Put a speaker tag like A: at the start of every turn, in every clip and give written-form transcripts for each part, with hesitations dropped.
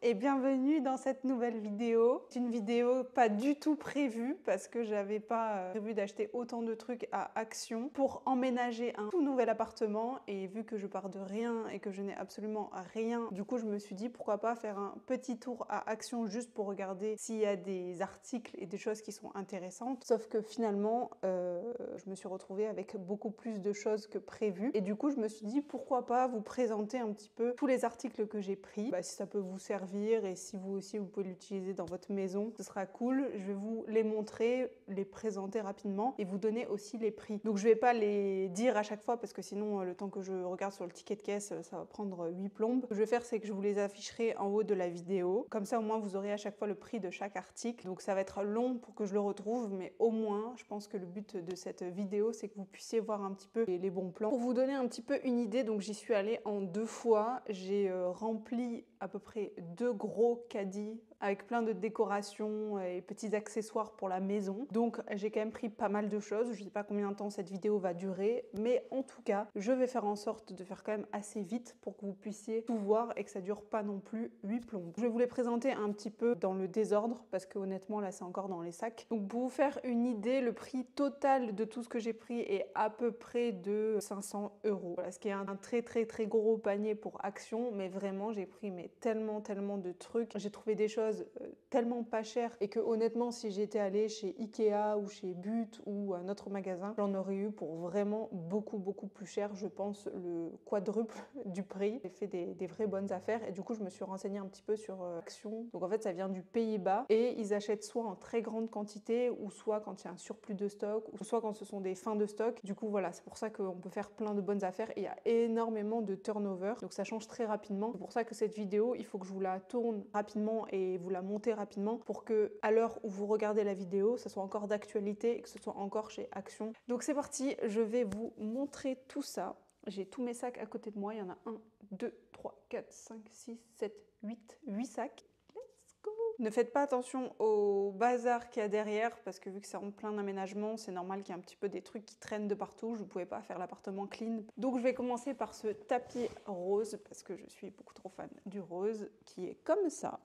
A: et bienvenue dans cette nouvelle vidéo. C'est une vidéo pas du tout prévue parce que j'avais pas prévu d'acheter autant de trucs à Action pour emménager un tout nouvel appartement, et vu que je pars de rien et que je n'ai absolument rien, du coup je me suis dit pourquoi pas faire un petit tour à Action juste pour regarder s'il y a des articles et des choses qui sont intéressantes. Sauf que finalement je me suis retrouvée avec beaucoup plus de choses que prévu, et du coup je me suis dit pourquoi pas vous présenter un petit peu tous les articles que j'ai pris, si ça peut vous servir et si vous aussi vous pouvez l'utiliser dans votre maison, ce sera cool. Je vais vous les montrer, les présenter rapidement et vous donner aussi les prix. Donc je vais pas les dire à chaque fois parce que sinon le temps que je regarde sur le ticket de caisse ça va prendre 8 plombes. Ce que je vais faire, c'est que je vous les afficherai en haut de la vidéo, comme ça au moins vous aurez à chaque fois le prix de chaque article. Donc ça va être long pour que je le retrouve, mais au moins je pense que le but de cette vidéo c'est que vous puissiez voir un petit peu les bons plans. Pour vous donner un petit peu une idée, donc j'y suis allée en 2 fois. J'ai rempli à peu près 2 gros caddies avec plein de décorations et petits accessoires pour la maison. Donc j'ai quand même pris pas mal de choses. Je sais pas combien de temps cette vidéo va durer, mais en tout cas, je vais faire en sorte de faire quand même assez vite pour que vous puissiez tout voir et que ça dure pas non plus 8 plombes. Je vais vous les présenter un petit peu dans le désordre parce que honnêtement là c'est encore dans les sacs. Donc pour vous faire une idée, le prix total de tout ce que j'ai pris est à peu près de 500 €. Voilà, ce qui est un très gros panier pour Action, mais vraiment j'ai pris tellement de trucs. J'ai trouvé des choses tellement pas chères et que honnêtement si j'étais allée chez Ikea ou chez But ou un autre magasin, j'en aurais eu pour vraiment beaucoup plus cher, je pense le quadruple du prix. J'ai fait des vraies bonnes affaires et du coup je me suis renseignée un petit peu sur Action. Donc en fait ça vient du Pays-Bas et ils achètent soit en très grande quantité ou soit quand il y a un surplus de stock ou soit quand ce sont des fins de stock. Du coup voilà, c'est pour ça qu'on peut faire plein de bonnes affaires et il y a énormément de turnover, donc ça change très rapidement. C'est pour ça que cette vidéo, il faut que je vous la tourne rapidement et vous la montez rapidement pour que à l'heure où vous regardez la vidéo, ça soit encore d'actualité et que ce soit encore chez Action. Donc c'est parti, je vais vous montrer tout ça. J'ai tous mes sacs à côté de moi, il y en a 1, 2, 3, 4, 5, 6, 7, 8 sacs. Let's go! Ne faites pas attention au bazar qu'il y a derrière parce que vu que c'est en plein aménagement, c'est normal qu'il y ait un petit peu des trucs qui traînent de partout. Je ne pouvais pas faire l'appartement clean. Donc je vais commencer par ce tapis rose parce que je suis beaucoup trop fan du rose qui est comme ça.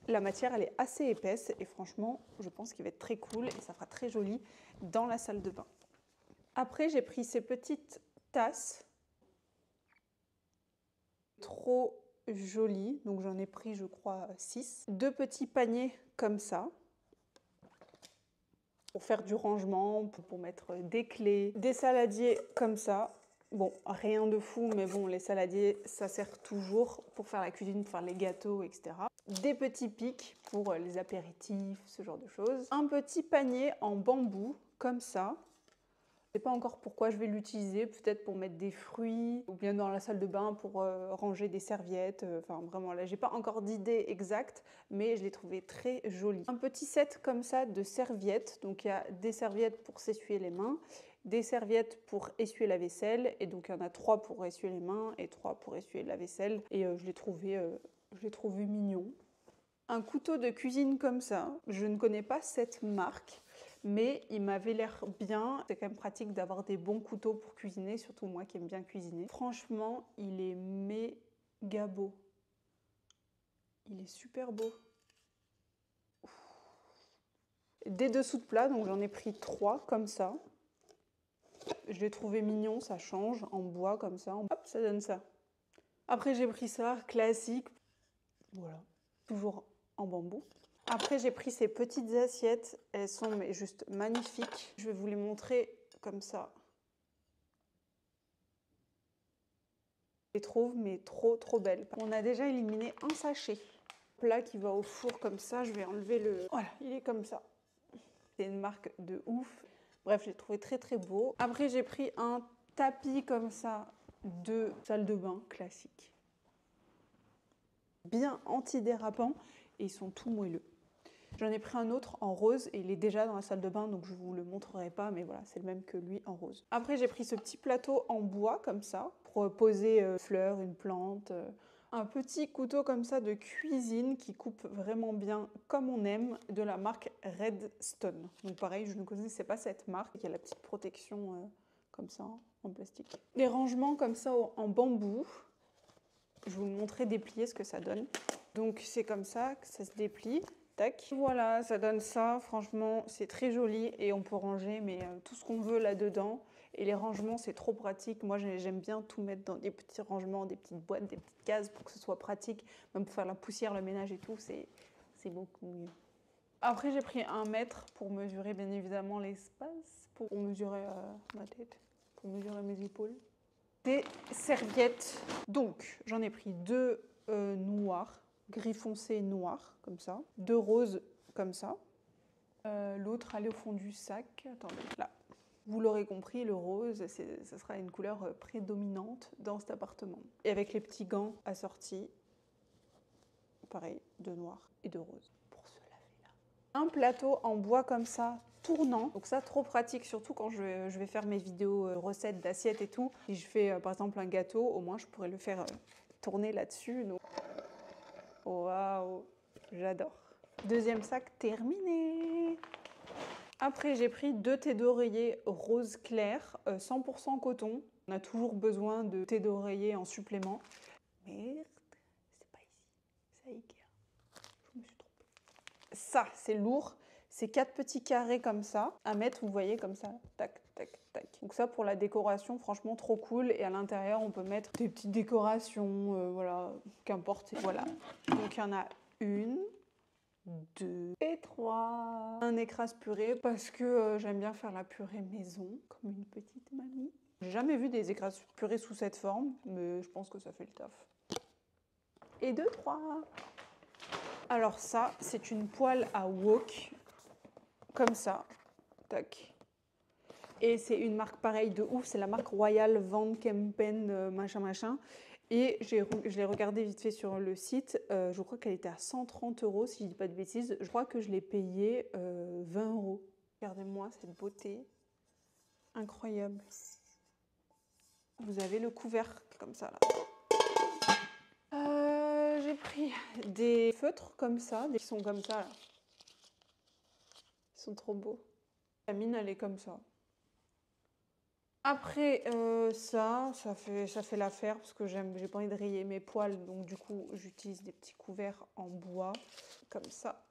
A: La matière elle est assez épaisse et franchement je pense qu'il va être très cool et ça fera très joli dans la salle de bain. Après j'ai pris ces petites tasses trop jolies, donc j'en ai pris je crois 6. 2 petits paniers comme ça pour faire du rangement, pour mettre des clés, des saladiers comme ça. Bon, rien de fou, mais bon, les saladiers, ça sert toujours pour faire la cuisine, pour faire les gâteaux, etc. Des petits pics pour les apéritifs, ce genre de choses. Un petit panier en bambou, comme ça. Je ne sais pas encore pourquoi je vais l'utiliser, peut-être pour mettre des fruits, ou bien dans la salle de bain pour ranger des serviettes. Enfin, vraiment, là, j'ai pas encore d'idée exacte, mais je l'ai trouvé très joli. Un petit set comme ça de serviettes. Donc, il y a des serviettes pour s'essuyer les mains, des serviettes pour essuyer la vaisselle, et donc il y en a 3 pour essuyer les mains et 3 pour essuyer la vaisselle. Et je l'ai trouvé mignon. Un couteau de cuisine comme ça, je ne connais pas cette marque, mais il m'avait l'air bien. C'est quand même pratique d'avoir des bons couteaux pour cuisiner, surtout moi qui aime bien cuisiner. Franchement, il est méga beau. Il est super beau. Des dessous de plat, donc j'en ai pris 3 comme ça. Je l'ai trouvé mignon, ça change, en bois comme ça. Hop, ça donne ça. Après j'ai pris ça, classique. Voilà, toujours en bambou. Après, j'ai pris ces petites assiettes. Elles sont juste magnifiques. Je vais vous les montrer comme ça. Je les trouve trop belles. On a déjà éliminé un sachet. Plat qui va au four comme ça. Je vais enlever le... Voilà, il est comme ça. C'est une marque de ouf. Bref, je l'ai trouvé très beau. Après, j'ai pris un tapis comme ça de salle de bain classique. Bien antidérapant et ils sont tout moelleux. J'en ai pris un autre en rose et il est déjà dans la salle de bain, donc je vous le montrerai pas, mais voilà, c'est le même que lui en rose. Après, j'ai pris ce petit plateau en bois comme ça pour poser une fleur, une plante. Un petit couteau comme ça de cuisine qui coupe vraiment bien comme on aime, de la marque Redstone. Donc pareil, je ne connaissais pas cette marque. Il y a la petite protection comme ça en plastique. Des rangements comme ça en bambou. Je vais vous montrer déplier ce que ça donne. Donc c'est comme ça que ça se déplie. Tac. Voilà, ça donne ça. Franchement, c'est très joli et on peut ranger mais tout ce qu'on veut là-dedans. Et les rangements, c'est trop pratique. Moi, j'aime bien tout mettre dans des petits rangements, des petites boîtes, des petites cases pour que ce soit pratique. Même pour faire la poussière, le ménage et tout, c'est beaucoup mieux. Après, j'ai pris 1 mètre pour mesurer bien évidemment l'espace, pour mesurer ma tête, pour mesurer mes épaules. Des serviettes. Donc, j'en ai pris 2 noirs, gris foncé noir, comme ça. 2 roses, comme ça. L'autre allait au fond du sac. Attendez, là. Vous l'aurez compris, le rose, ça sera une couleur prédominante dans cet appartement. Et avec les petits gants assortis, pareil, de noir et de rose. Pour se laver là. Un plateau en bois comme ça, tournant. Donc ça, trop pratique, surtout quand je vais faire mes vidéos recettes d'assiettes et tout. Si je fais par exemple un gâteau, au moins je pourrais le faire tourner là-dessus. Donc... Waouh, j'adore. Deuxième sac terminé. Après, j'ai pris 2 thés d'oreiller rose clair, 100% coton. On a toujours besoin de thé d'oreiller en supplément. Merde, c'est pas ici, c'est à Ikea. Je me suis trompée. Ça, c'est lourd. C'est 4 petits carrés comme ça, à mettre, vous voyez, comme ça. Tac, tac, tac. Donc ça, pour la décoration, franchement, trop cool. Et à l'intérieur, on peut mettre des petites décorations, voilà, qu'importe. Voilà. Donc il y en a 1, 2 et 3. Un écrase purée parce que j'aime bien faire la purée maison, comme une petite mamie. J'ai jamais vu des écrases purée sous cette forme, mais je pense que ça fait le taf. Et 2, 3. Alors ça, c'est une poêle à wok, comme ça. Tac. Et c'est une marque pareille de ouf, c'est la marque Royal Van Kempen, machin machin. Et je l'ai regardé vite fait sur le site, je crois qu'elle était à 130 € si je dis pas de bêtises. Je crois que je l'ai payée 20 €. Regardez-moi cette beauté, incroyable. Vous avez le couvercle comme ça là. J'ai pris des feutres comme ça, qui sont comme ça là. Ils sont trop beaux. La mine elle est comme ça. Après ça fait l'affaire parce que j'ai pas envie de rayer mes poils, donc du coup j'utilise des petits couverts en bois, comme ça.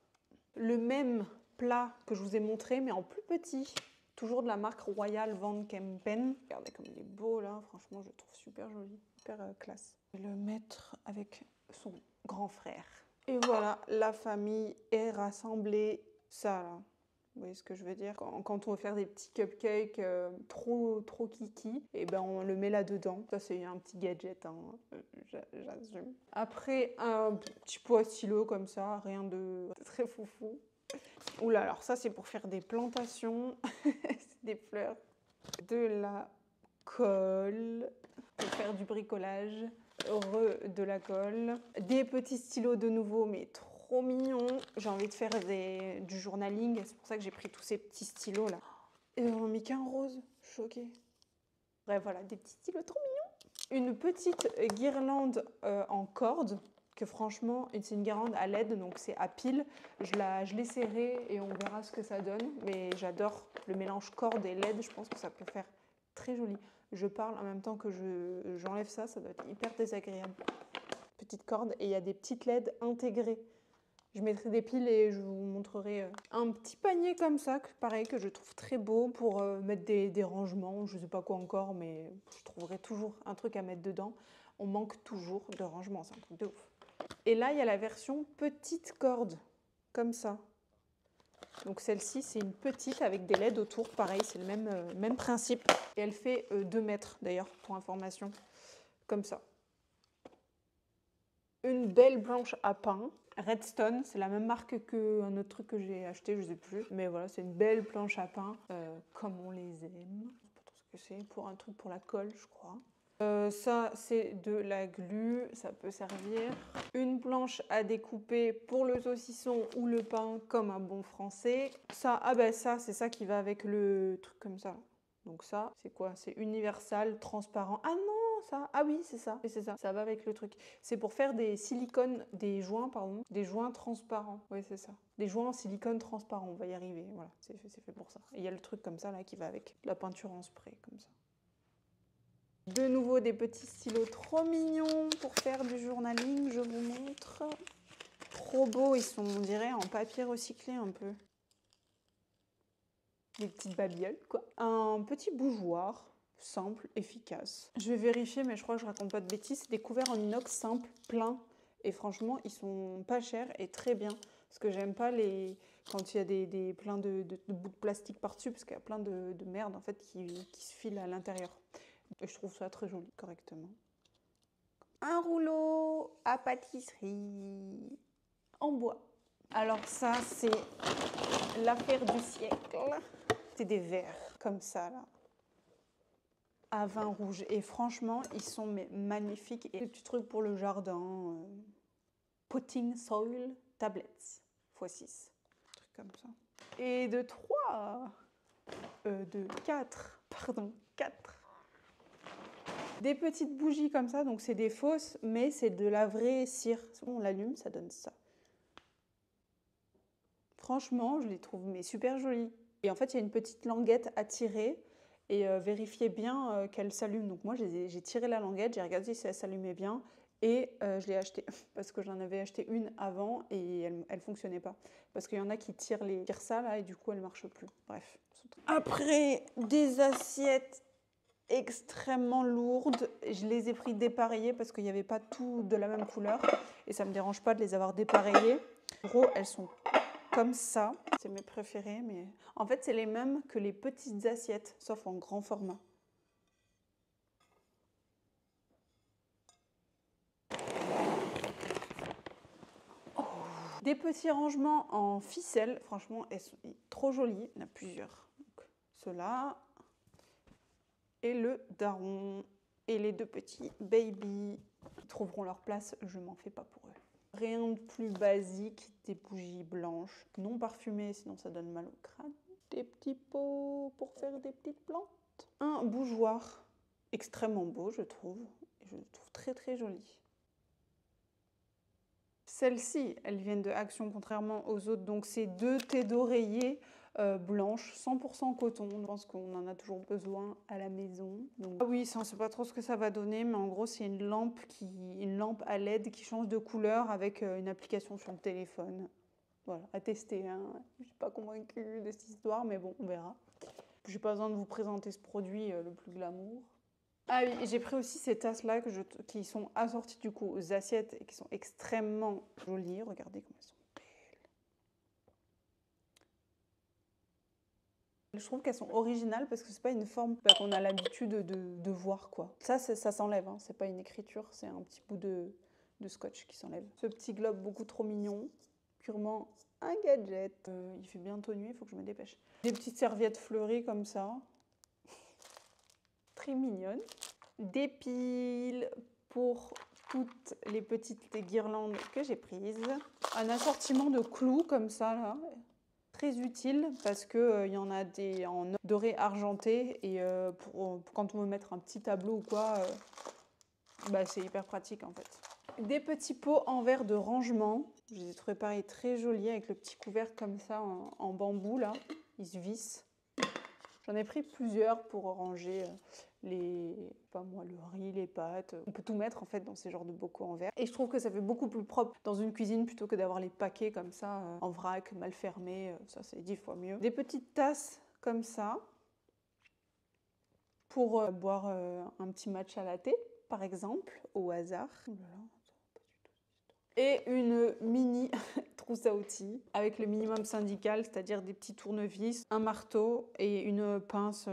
A: Le même plat que je vous ai montré, mais en plus petit, toujours de la marque Royal Van Kempen. Regardez comme il est beau là, franchement je le trouve super joli, super classe. Je vais le mettre avec son grand frère. Et voilà, la famille est rassemblée, ça là. Vous voyez ce que je veux dire? Quand on veut faire des petits cupcakes trop kiki, et ben on le met là-dedans. Ça, c'est un petit gadget, hein, j'assume. Après, un petit pot à stylo comme ça, rien de très foufou. Oula, alors ça, c'est pour faire des plantations, des fleurs, de la colle, pour faire du bricolage, de la colle, des petits stylos de nouveau, mais trop mignons. J'ai envie de faire du journaling, c'est pour ça que j'ai pris tous ces petits stylos là. Et on mis qu'un rose, choquée. Bref, voilà, des petits stylos trop mignons. Une petite guirlande en corde, que franchement, c'est une guirlande à LED, donc c'est à pile. Je l'ai serrée et on verra ce que ça donne. Mais j'adore le mélange corde et LED, je pense que ça peut faire très joli. Je parle en même temps que j'enlève ça, ça doit être hyper désagréable. Petite corde et il y a des petites LED intégrées. Je mettrai des piles et je vous montrerai un petit panier comme ça, pareil, que je trouve très beau pour mettre des rangements, je sais pas quoi encore, mais je trouverai toujours un truc à mettre dedans. On manque toujours de rangements, c'est un truc de ouf. Et là, il y a la version petite corde, comme ça. Donc celle-ci, c'est une petite avec des LED autour, pareil, c'est le même principe. Et elle fait 2 mètres d'ailleurs, pour information, comme ça. Une belle planche à pain, Redstone, c'est la même marque qu'un autre truc que j'ai acheté, je sais plus. Mais voilà, c'est une belle planche à pain, comme on les aime. Je sais pas trop ce que c'est, pour un truc pour la colle, je crois. Ça, c'est de la glu, ça peut servir. Une planche à découper pour le saucisson ou le pain, comme un bon français. Ça, ah ben ça, c'est ça qui va avec le truc comme ça. Donc ça, c'est quoi? C'est universal, transparent. Ah non, ça, ah oui, c'est ça. Et c'est ça, ça va avec le truc. C'est pour faire des silicones, des joints transparents. Oui, c'est ça. Des joints en silicone transparent, on va y arriver. Voilà, c'est fait pour ça. Et il y a le truc comme ça, là, qui va avec la peinture en spray, comme ça. De nouveau des petits stylos trop mignons pour faire du journaling, je vous montre. Trop beaux, ils sont, on dirait, en papier recyclé un peu. Des petites babioles, quoi. Un petit bougeoir, simple, efficace. Je vais vérifier, mais je crois que je raconte pas de bêtises. C'est des couverts en inox simple, plein. Et franchement, ils sont pas chers et très bien. Parce que j'aime pas les... quand il y a plein de bouts de plastique par-dessus, parce qu'il y a plein de merde, en fait, qui se file à l'intérieur. Et je trouve ça très joli, correctement. Un rouleau à pâtisserie en bois. Alors ça, c'est l'affaire du siècle. C'est des verres comme ça, là, à vin rouge. Et franchement, ils sont magnifiques. Et des petits trucs pour le jardin. Potting soil tablets x6. Un truc comme ça. Et de 3. De 4. Pardon, 4. Des petites bougies comme ça, donc c'est des fausses, mais c'est de la vraie cire. On l'allume, ça donne ça. Franchement, je les trouve mais super jolies. Et en fait, il y a une petite languette à tirer et vérifiez bien qu'elle s'allume. Donc moi, j'ai tiré la languette, j'ai regardé si elle s'allumait bien et je l'ai achetée parce que j'en avais acheté une avant et elle fonctionnait pas. Parce qu'il y en a qui tirent ça là et du coup, elle marche plus. Bref. Après, des assiettes extrêmement lourdes. Je les ai pris dépareillées parce qu'il n'y avait pas tout de la même couleur et ça me dérange pas de les avoir dépareillées. En gros, elles sont comme ça. C'est mes préférés, mais en fait, c'est les mêmes que les petites assiettes, sauf en grand format. Oh. Des petits rangements en ficelle, franchement, elles sont trop jolies. Il y en a plusieurs. Ceux-là et le daron et les deux petits baby. Ils trouveront leur place, je m'en fais pas pour eux. Rien de plus basique, des bougies blanches, non parfumées, sinon ça donne mal au crâne. Des petits pots pour faire des petites plantes. Un bougeoir extrêmement beau, je trouve. Et je le trouve très très joli. Celles-ci, elles viennent de Action, contrairement aux autres. Donc c'est 2 thés d'oreiller blanches, 100% coton. Je pense qu'on en a toujours besoin à la maison. Donc... Ah oui, ça, on ne sait pas trop ce que ça va donner, mais en gros, c'est une lampe à LED qui change de couleur avec une application sur le téléphone. Voilà, à tester. Hein. Je ne suis pas convaincue de cette histoire, mais bon, on verra. Je n'ai pas besoin de vous présenter ce produit le plus glamour. Ah oui, j'ai pris aussi ces tasses-là qui sont assorties du coup aux assiettes et qui sont extrêmement jolies. Regardez comme elles sont belles. Je trouve qu'elles sont originales parce que c'est pas une forme qu'on a l'habitude de voir, quoi. Ça s'enlève, hein. C'est pas une écriture, c'est un petit bout de scotch qui s'enlève. Ce petit globe beaucoup trop mignon, purement un gadget. Il fait bientôt nuit, il faut que je me dépêche. Des petites serviettes fleuries comme ça. Très mignonnes. Des piles pour toutes les petites guirlandes que j'ai prises. Un assortiment de clous comme ça, là. Très utile parce qu'il y en a des en doré argenté et pour quand on veut mettre un petit tableau ou quoi, c'est hyper pratique en fait. Des petits pots en verre de rangement. Je les ai trouvés pareil très jolis avec le petit couvercle comme ça en bambou là. Ils se vissent. J'en ai pris plusieurs pour ranger le riz, les pâtes. On peut tout mettre en fait dans ces genres de bocaux en verre. Et je trouve que ça fait beaucoup plus propre dans une cuisine plutôt que d'avoir les paquets comme ça en vrac, mal fermés. Ça c'est 10 fois mieux. Des petites tasses comme ça pour boire un petit matcha latte par exemple, au hasard. Et une mini trousse à outils avec le minimum syndical, c'est-à-dire des petits tournevis, un marteau et une pince.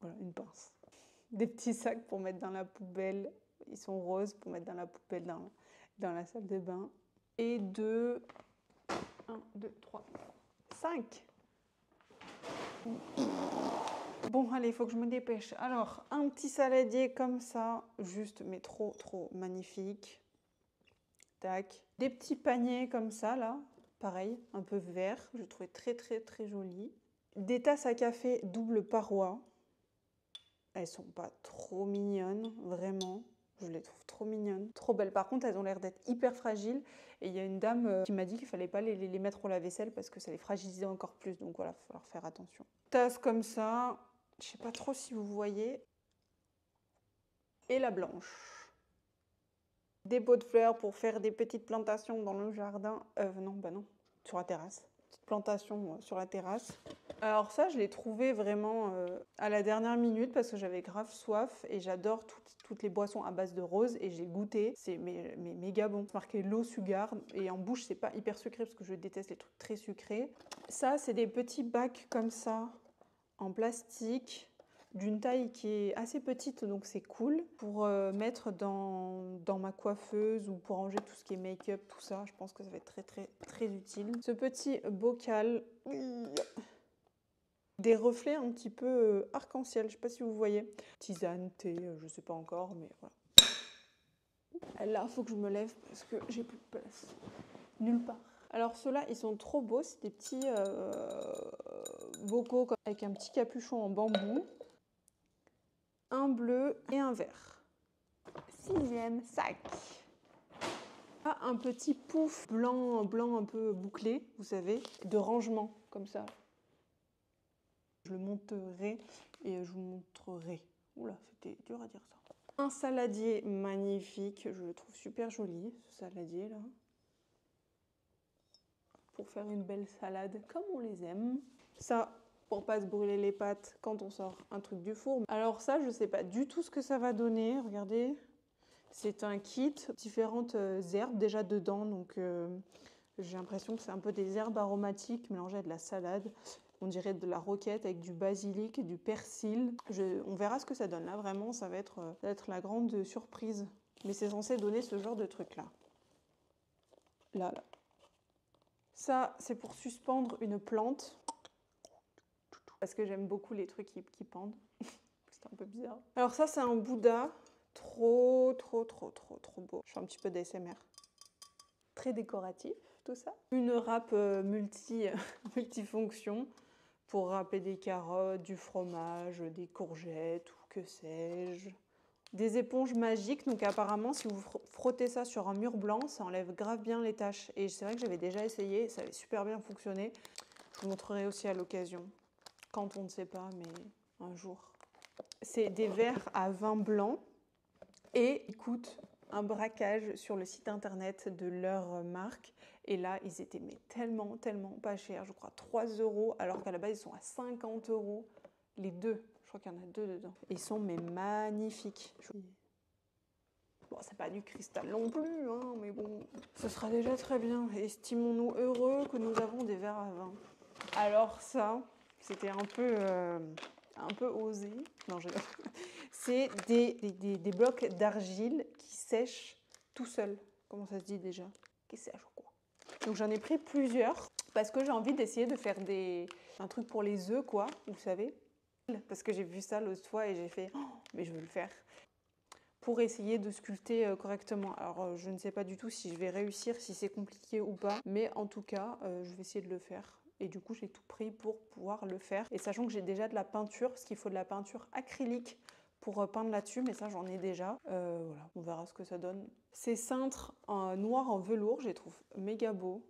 A: Voilà, une pince. Des petits sacs pour mettre dans la poubelle. Ils sont roses pour mettre dans la poubelle dans la salle de bain. Et 1, 2, 3, 5. Bon, allez, il faut que je me dépêche. Alors, un petit saladier comme ça, juste, mais trop, trop magnifique. Tac. Des petits paniers comme ça, là. Pareil, un peu vert. Je trouvais très, très, très joli. Des tasses à café double paroi. Elles sont pas trop mignonnes, vraiment. Je les trouve trop mignonnes. Trop belles. Par contre, elles ont l'air d'être hyper fragiles. Et il y a une dame qui m'a dit qu'il fallait pas les mettre au lave-vaisselle parce que ça les fragilisait encore plus. Donc voilà, il va falloir faire attention. Tasse comme ça. Je sais pas trop si vous voyez. Et la blanche. Des pots de fleurs pour faire des petites plantations dans le jardin. Non, bah non, sur la terrasse. Petite plantation sur la terrasse. Alors ça, je l'ai trouvé vraiment à la dernière minute parce que j'avais grave soif et j'adore toutes les boissons à base de rose et j'ai goûté. C'est méga bon. C'est marqué low sugar et en bouche, c'est pas hyper sucré parce que je déteste les trucs très sucrés. Ça, c'est des petits bacs comme ça en plastique d'une taille qui est assez petite, donc c'est cool pour mettre dans ma coiffeuse ou pour ranger tout ce qui est make-up, tout ça. Je pense que ça va être très utile. Ce petit bocal, des reflets un petit peu arc-en-ciel, je sais pas si vous voyez. Tisane, thé, je sais pas encore, mais voilà. Là, il faut que je me lève parce que j'ai plus de place. Nulle part. Alors ceux-là, ils sont trop beaux, c'est des petits bocaux avec un petit capuchon en bambou. Un bleu et un vert. 6e sac. Ah, un petit pouf blanc un peu bouclé, vous savez, de rangement, comme ça. Je le monterai et je vous montrerai. Oula, c'était dur à dire ça. Un saladier magnifique, je le trouve super joli, ce saladier là. Pour faire une belle salade comme on les aime. Ça, pour pas se brûler les pattes quand on sort un truc du four. Alors ça, je sais pas du tout ce que ça va donner, regardez. C'est un kit, différentes herbes déjà dedans, donc j'ai l'impression que c'est un peu des herbes aromatiques mélangées à de la salade. On dirait de la roquette avec du basilic et du persil. On verra ce que ça donne là, vraiment, ça va être la grande surprise. Mais c'est censé donner ce genre de truc là. Là. Ça, c'est pour suspendre une plante. Parce que j'aime beaucoup les trucs qui pendent. C'est un peu bizarre. Alors ça, c'est un Bouddha. Trop beau. Je fais un petit peu d'ASMR. Très décoratif, tout ça. Une râpe multifonction pour râper des carottes, du fromage, des courgettes ou que sais-je. Des éponges magiques, donc apparemment si vous frottez ça sur un mur blanc, ça enlève grave bien les taches. Et c'est vrai que j'avais déjà essayé, ça avait super bien fonctionné. Je vous montrerai aussi à l'occasion, quand on ne sait pas, mais un jour. C'est des verres à vin blanc et ils coûtent un braquage sur le site internet de leur marque. Et là, ils étaient mais tellement pas chers, je crois 3 €, alors qu'à la base, ils sont à 50 € les deux. Je crois qu'il y en a 2 dedans. Ils sont mais magnifiques. Bon, c'est pas du cristal non plus, hein, mais bon, ce sera déjà très bien. Estimons-nous heureux que nous avons des verres à vin. Alors ça, c'était un peu osé. Non, c'est des blocs d'argile qui sèchent tout seuls. Comment ça se dit déjà? Qui sèchent quoi? Donc j'en ai pris plusieurs parce que j'ai envie d'essayer de faire un truc pour les œufs, quoi, vous savez. Parce que j'ai vu ça l'autre fois et j'ai fait oh, mais je veux le faire. Pour essayer de sculpter correctement. Alors je ne sais pas du tout si je vais réussir, si c'est compliqué ou pas, mais en tout cas, je vais essayer de le faire. Et du coup, j'ai tout pris pour pouvoir le faire. Et sachant que j'ai déjà de la peinture, parce qu'il faut de la peinture acrylique pour peindre là-dessus, mais ça, j'en ai déjà. Voilà, on verra ce que ça donne. Ces cintres en noir en velours, je les trouve méga beaux.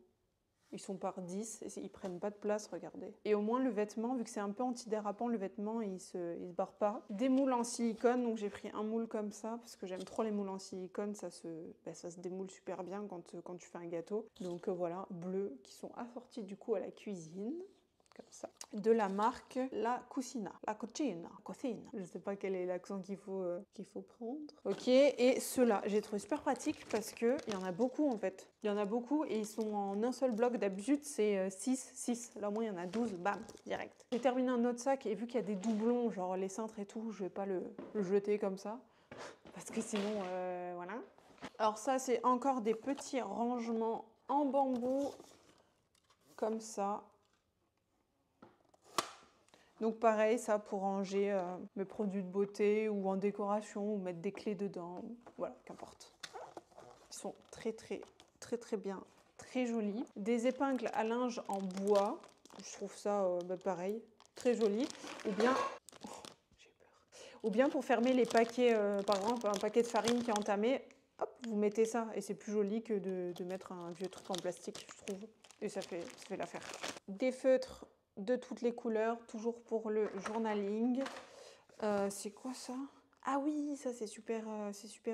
A: Ils sont par 10 et ils prennent pas de place, regardez. Et au moins le vêtement, vu que c'est un peu antidérapant, le vêtement il se barre pas. Des moules en silicone, donc j'ai pris un moule comme ça parce que j'aime trop les moules en silicone, ça se démoule super bien quand tu fais un gâteau. Donc voilà, bleus qui sont assortis du coup à la cuisine. Comme ça. De la marque La Cucina. La Cucina. Je sais pas quel est l'accent qu'il faut prendre. Ok, et ceux-là, j'ai trouvé super pratique parce qu'il y en a beaucoup en fait. Il y en a beaucoup et ils sont en un seul bloc. D'habitude, c'est 6. Là, au moins, il y en a 12. Bam, direct. J'ai terminé un autre sac et vu qu'il y a des doublons, genre les cintres et tout, je vais pas le jeter comme ça. Parce que sinon, voilà. Alors ça, c'est encore des petits rangements en bambou. Comme ça. Donc pareil, ça pour ranger mes produits de beauté ou en décoration ou mettre des clés dedans, voilà, qu'importe. Ils sont très bien, très jolis. Des épingles à linge en bois, je trouve ça pareil, très joli. Ou bien, j'ai peur. Ou bien pour fermer les paquets, par exemple un paquet de farine qui est entamé, hop, vous mettez ça et c'est plus joli que de mettre un vieux truc en plastique, je trouve. Et ça fait l'affaire. Des feutres de toutes les couleurs, toujours pour le journaling. C'est quoi ça? Ah oui, ça c'est super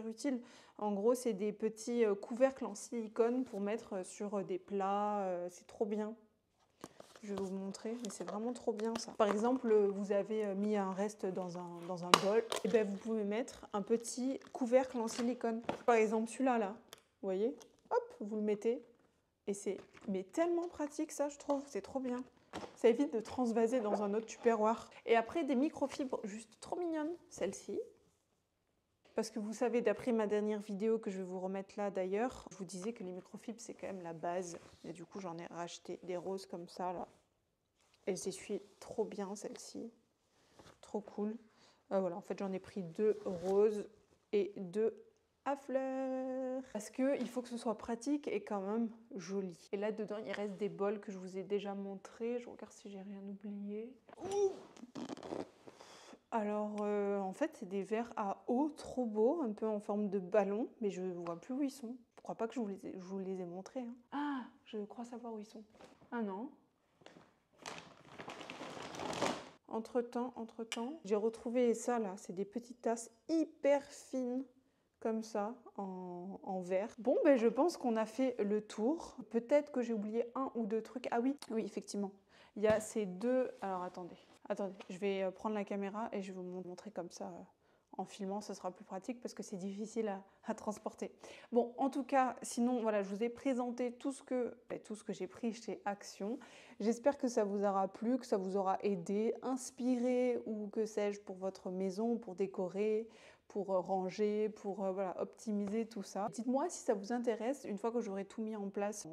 A: utile. En gros, c'est des petits couvercles en silicone pour mettre sur des plats. C'est trop bien. Je vais vous montrer, mais c'est vraiment trop bien ça. Par exemple, vous avez mis un reste dans un bol, et ben vous pouvez mettre un petit couvercle en silicone. Par exemple, celui-là, là, vous voyez? Hop, vous le mettez. Et c'est tellement pratique ça, je trouve, c'est trop bien. Ça évite de transvaser dans un autre tupperware. Et après, des microfibres juste trop mignonnes, celle-ci. Parce que vous savez, d'après ma dernière vidéo que je vais vous remettre là d'ailleurs, je vous disais que les microfibres, c'est quand même la base. Et du coup, j'en ai racheté des roses comme ça, là. Elles s'essuient trop bien, celle-ci. Trop cool. Voilà, en fait, j'en ai pris 2 roses et 2 à fleurs. Parce qu'il faut que ce soit pratique et quand même joli. Et là, dedans, il reste des bols que je vous ai déjà montrés. Je regarde si j'ai rien oublié. Ouh. Alors, en fait, c'est des verres à eau trop beaux, un peu en forme de ballon, mais je ne vois plus où ils sont. Je ne crois pas que je vous les ai montrés. Hein. Ah, je crois savoir où ils sont. Ah non. Entre-temps, j'ai retrouvé ça là. C'est des petites tasses hyper fines, comme ça, en verre. Bon, ben je pense qu'on a fait le tour. Peut-être que j'ai oublié 1 ou 2 trucs. Ah oui, effectivement. Il y a ces 2... Alors, attendez, je vais prendre la caméra et je vais vous montrer comme ça en filmant, ce sera plus pratique parce que c'est difficile à transporter. Bon, en tout cas, sinon, voilà, je vous ai présenté tout ce que j'ai pris chez Action. J'espère que ça vous aura plu, que ça vous aura aidé, inspiré ou que sais-je pour votre maison, pour décorer, pour ranger, pour voilà, optimiser tout ça. Dites-moi si ça vous intéresse, une fois que j'aurai tout mis en place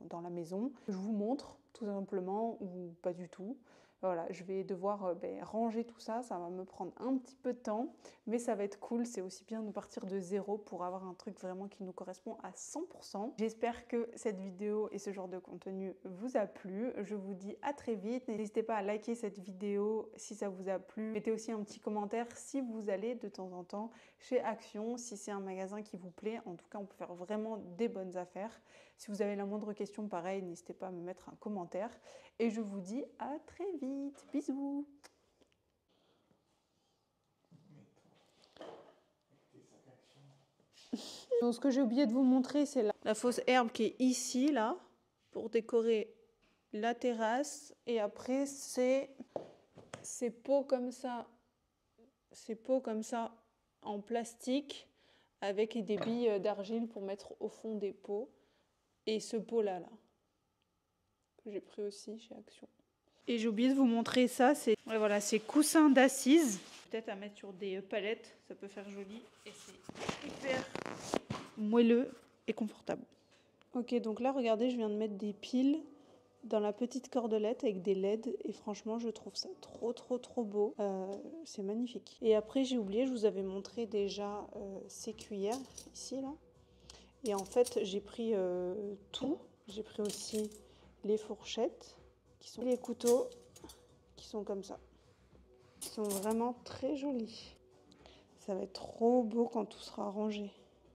A: dans la maison, je vous montre tout simplement ou pas du tout. Voilà, je vais devoir ranger tout ça, ça va me prendre un petit peu de temps, mais ça va être cool, c'est aussi bien de partir de zéro pour avoir un truc vraiment qui nous correspond à 100%. J'espère que cette vidéo et ce genre de contenu vous a plu. Je vous dis à très vite, n'hésitez pas à liker cette vidéo si ça vous a plu. Mettez aussi un petit commentaire si vous allez de temps en temps chez Action, si c'est un magasin qui vous plaît. En tout cas, on peut faire vraiment des bonnes affaires. Si vous avez la moindre question, pareil, n'hésitez pas à me mettre un commentaire. Et je vous dis à très vite. Bisous. Donc, ce que j'ai oublié de vous montrer, c'est la fausse herbe qui est ici, là, pour décorer la terrasse. Et après, c'est ces pots comme ça. Ces pots comme ça en plastique avec des billes d'argile pour mettre au fond des pots. Et ce pot-là, que j'ai pris aussi chez Action. Et j'ai oublié de vous montrer ça, c'est voilà, ces coussins d'assises. Peut-être à mettre sur des palettes, ça peut faire joli. Et c'est hyper moelleux et confortable. Ok, donc là, regardez, je viens de mettre des piles dans la petite cordelette avec des LED. Et franchement, je trouve ça trop beau. C'est magnifique. Et après, j'ai oublié, je vous avais montré déjà ces cuillères, ici, là. Et en fait, j'ai pris tout. J'ai pris aussi les fourchettes, qui sont les couteaux, qui sont comme ça. Ils sont vraiment très jolis. Ça va être trop beau quand tout sera rangé.